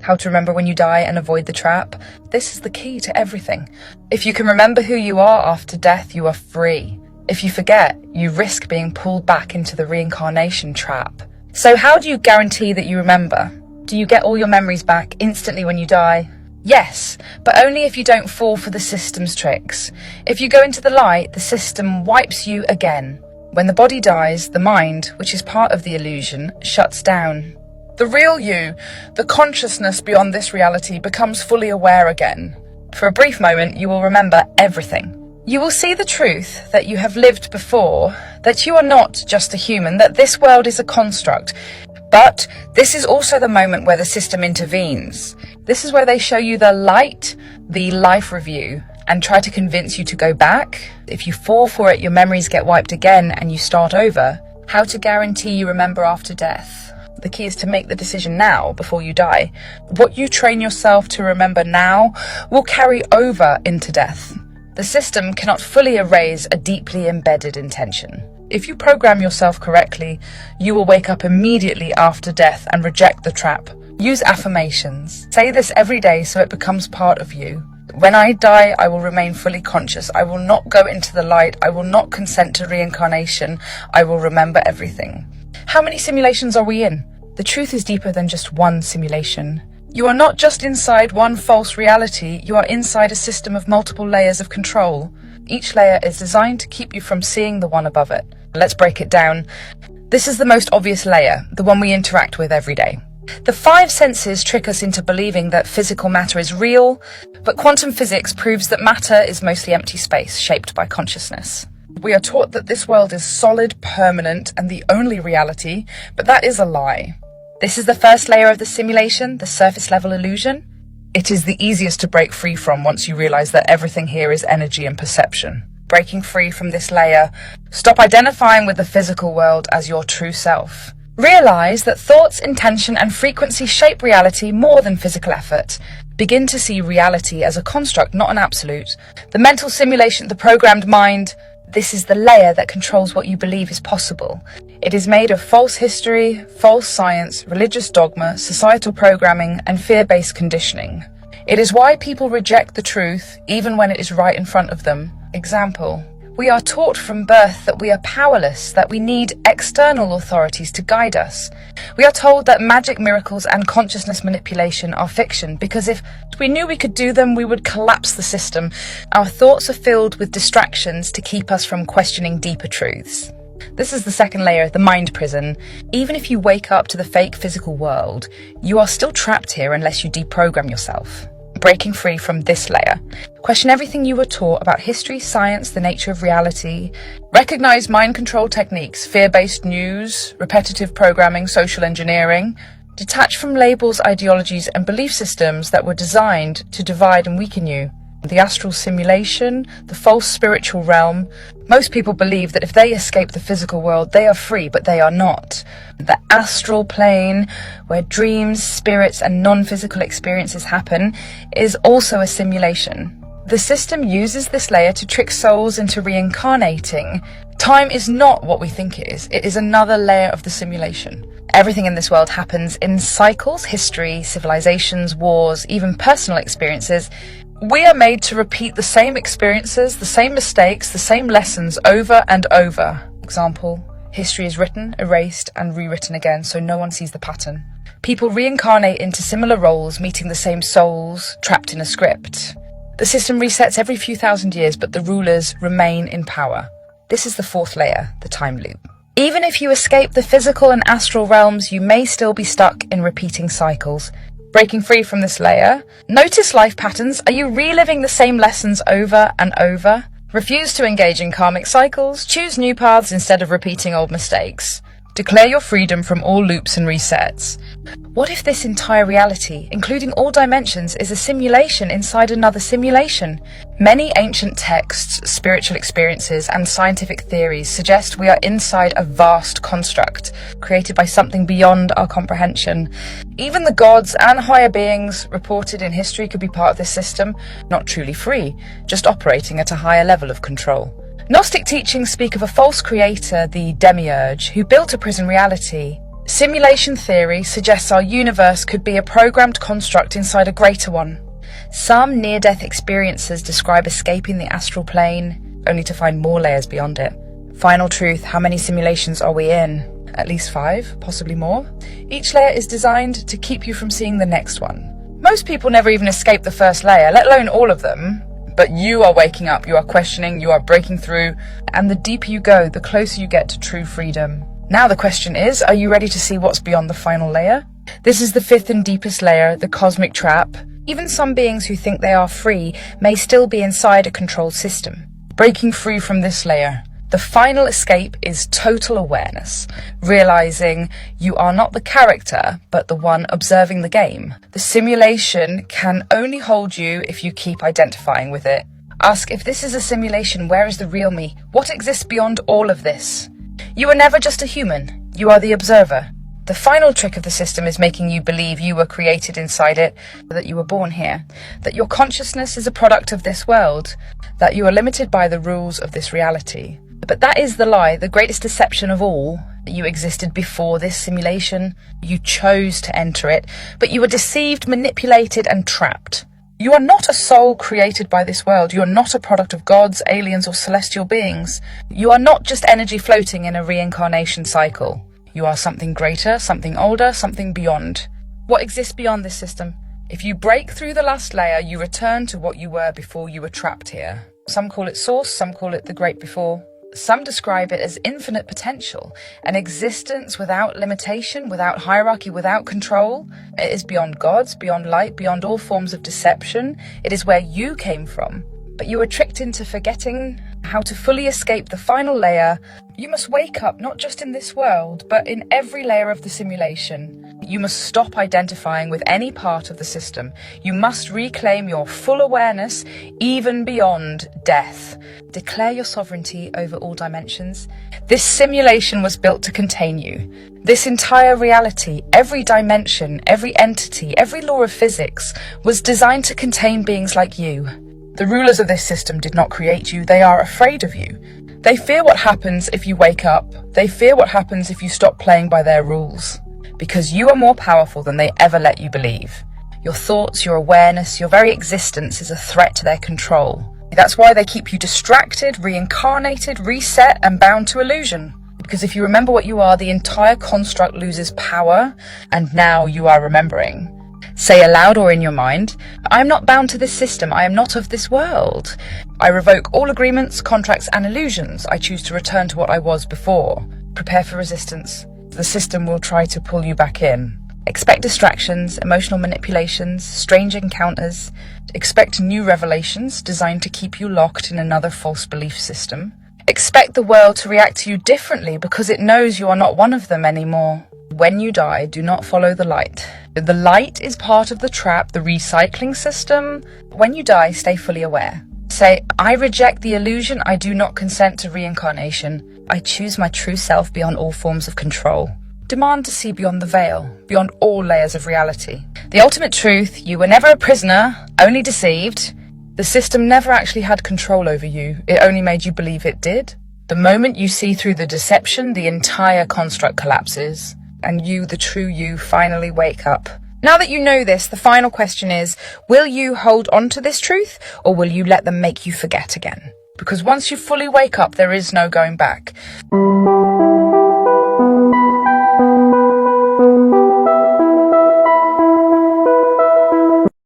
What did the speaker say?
how to remember when you die and avoid the trap. This is the key to everything. If you can remember who you are after death, you are free. If you forget, you risk being pulled back into the reincarnation trap. So how do you guarantee that you remember? Do you get all your memories back instantly when you die? Yes, but only if you don't fall for the system's tricks. If you go into the light, the system wipes you again. When the body dies, the mind, which is part of the illusion, shuts down. The real you, the consciousness beyond this reality, becomes fully aware again. For a brief moment, you will remember everything. You will see the truth that you have lived before, that you are not just a human, that this world is a construct. But this is also the moment where the system intervenes. This is where they show you the light, the life review, and try to convince you to go back. If you fall for it, your memories get wiped again and you start over. How to guarantee you remember after death? The key is to make the decision now before you die. What you train yourself to remember now will carry over into death. The system cannot fully erase a deeply embedded intention. If you program yourself correctly, you will wake up immediately after death and reject the trap. Use affirmations. Say this every day so it becomes part of you. When I die, I will remain fully conscious. I will not go into the light. I will not consent to reincarnation. I will remember everything. How many simulations are we in? The truth is deeper than just one simulation. You are not just inside one false reality, you are inside a system of multiple layers of control. Each layer is designed to keep you from seeing the one above it. Let's break it down. This is the most obvious layer, the one we interact with every day. The five senses trick us into believing that physical matter is real, but quantum physics proves that matter is mostly empty space shaped by consciousness. We are taught that this world is solid, permanent, and the only reality, but that is a lie. This is the first layer of the simulation, the surface level illusion. It is the easiest to break free from once you realize that everything here is energy and perception. Breaking free from this layer, stop identifying with the physical world as your true self. Realize that thoughts, intention, and frequency shape reality more than physical effort. Begin to see reality as a construct, not an absolute. The mental simulation, the programmed mind, this is the layer that controls what you believe is possible. It is made of false history, false science, religious dogma, societal programming, and fear-based conditioning. It is why people reject the truth, even when it is right in front of them. Example: we are taught from birth that we are powerless, that we need external authorities to guide us. We are told that magic, miracles, and consciousness manipulation are fiction, because if we knew we could do them, we would collapse the system. Our thoughts are filled with distractions to keep us from questioning deeper truths. This is the second layer, the mind prison. Even if you wake up to the fake physical world, you are still trapped here unless you deprogram yourself. Breaking free from this layer. Question everything you were taught about history, science, the nature of reality. Recognize mind control techniques, fear-based news, repetitive programming, social engineering. Detach from labels, ideologies, and belief systems that were designed to divide and weaken you. The astral simulation, the false spiritual realm. Most people believe that if they escape the physical world, they are free, but they are not. The astral plane, where dreams, spirits, and non-physical experiences happen, is also a simulation. The system uses this layer to trick souls into reincarnating. Time is not what we think it is another layer of the simulation. Everything in this world happens in cycles, history, civilizations, wars, even personal experiences. We are made to repeat the same experiences, the same mistakes, the same lessons over and over. Example: history is written, erased, and rewritten again, so no one sees the pattern. People reincarnate into similar roles, meeting the same souls, trapped in a script. The system resets every few thousand years, but the rulers remain in power. This is the fourth layer, the time loop. Even if you escape the physical and astral realms, you may still be stuck in repeating cycles. Breaking free from this layer, notice life patterns. Are you reliving the same lessons over and over? Refuse to engage in karmic cycles. Choose new paths instead of repeating old mistakes. Declare your freedom from all loops and resets. What if this entire reality, including all dimensions, is a simulation inside another simulation? Many ancient texts, spiritual experiences, and scientific theories suggest we are inside a vast construct, created by something beyond our comprehension. Even the gods and higher beings reported in history could be part of this system, not truly free, just operating at a higher level of control. Gnostic teachings speak of a false creator, the demiurge, who built a prison reality. Simulation theory suggests our universe could be a programmed construct inside a greater one. Some near-death experiences describe escaping the astral plane, only to find more layers beyond it. Final truth, how many simulations are we in? At least 5, possibly more. Each layer is designed to keep you from seeing the next one. Most people never even escape the first layer, let alone all of them. But you are waking up, you are questioning, you are breaking through, and the deeper you go, the closer you get to true freedom. Now the question is, are you ready to see what's beyond the final layer? This is the 5th and deepest layer, the cosmic trap. Even some beings who think they are free may still be inside a controlled system. Breaking free from this layer, the final escape is total awareness, realizing you are not the character, but the one observing the game. The simulation can only hold you if you keep identifying with it. Ask, if this is a simulation, where is the real me? What exists beyond all of this? You are never just a human. You are the observer. The final trick of the system is making you believe you were created inside it, that you were born here, that your consciousness is a product of this world, that you are limited by the rules of this reality. But that is the lie, the greatest deception of all. You existed before this simulation. You chose to enter it, but you were deceived, manipulated, and trapped. You are not a soul created by this world. You are not a product of gods, aliens, or celestial beings. You are not just energy floating in a reincarnation cycle. You are something greater, something older, something beyond. What exists beyond this system? If you break through the last layer, you return to what you were before you were trapped here. Some call it source, some call it the great before. Some describe it as infinite potential, an existence without limitation, without hierarchy, without control. It is beyond gods, beyond light, beyond all forms of deception. It is where you came from. But you were tricked into forgetting how to fully escape the final layer. You must wake up not just in this world, but in every layer of the simulation. You must stop identifying with any part of the system. You must reclaim your full awareness, even beyond death. Declare your sovereignty over all dimensions. This simulation was built to contain you. This entire reality, every dimension, every entity, every law of physics was designed to contain beings like you. The rulers of this system did not create you. They are afraid of you. They fear what happens if you wake up. They fear what happens if you stop playing by their rules. Because you are more powerful than they ever let you believe. Your thoughts, your awareness, your very existence is a threat to their control. That's why they keep you distracted, reincarnated, reset, and bound to illusion. Because if you remember what you are, the entire construct loses power, and now you are remembering. Say aloud or in your mind, I am not bound to this system, I am not of this world. I revoke all agreements, contracts, and illusions. I choose to return to what I was before. Prepare for resistance. The system will try to pull you back in. Expect distractions, emotional manipulations, strange encounters. Expect new revelations designed to keep you locked in another false belief system. Expect the world to react to you differently because it knows you are not one of them anymore. When you die, do not follow the light. The light is part of the trap, the recycling system. When you die, stay fully aware. Say, I reject the illusion, I do not consent to reincarnation. I choose my true self beyond all forms of control. Demand to see beyond the veil, beyond all layers of reality. The ultimate truth, you were never a prisoner, only deceived. The system never actually had control over you, it only made you believe it did. The moment you see through the deception, the entire construct collapses. And you, the true you, finally wake up. Now that you know this, the final question is, will you hold on to this truth, or will you let them make you forget again? Because once you fully wake up, there is no going back.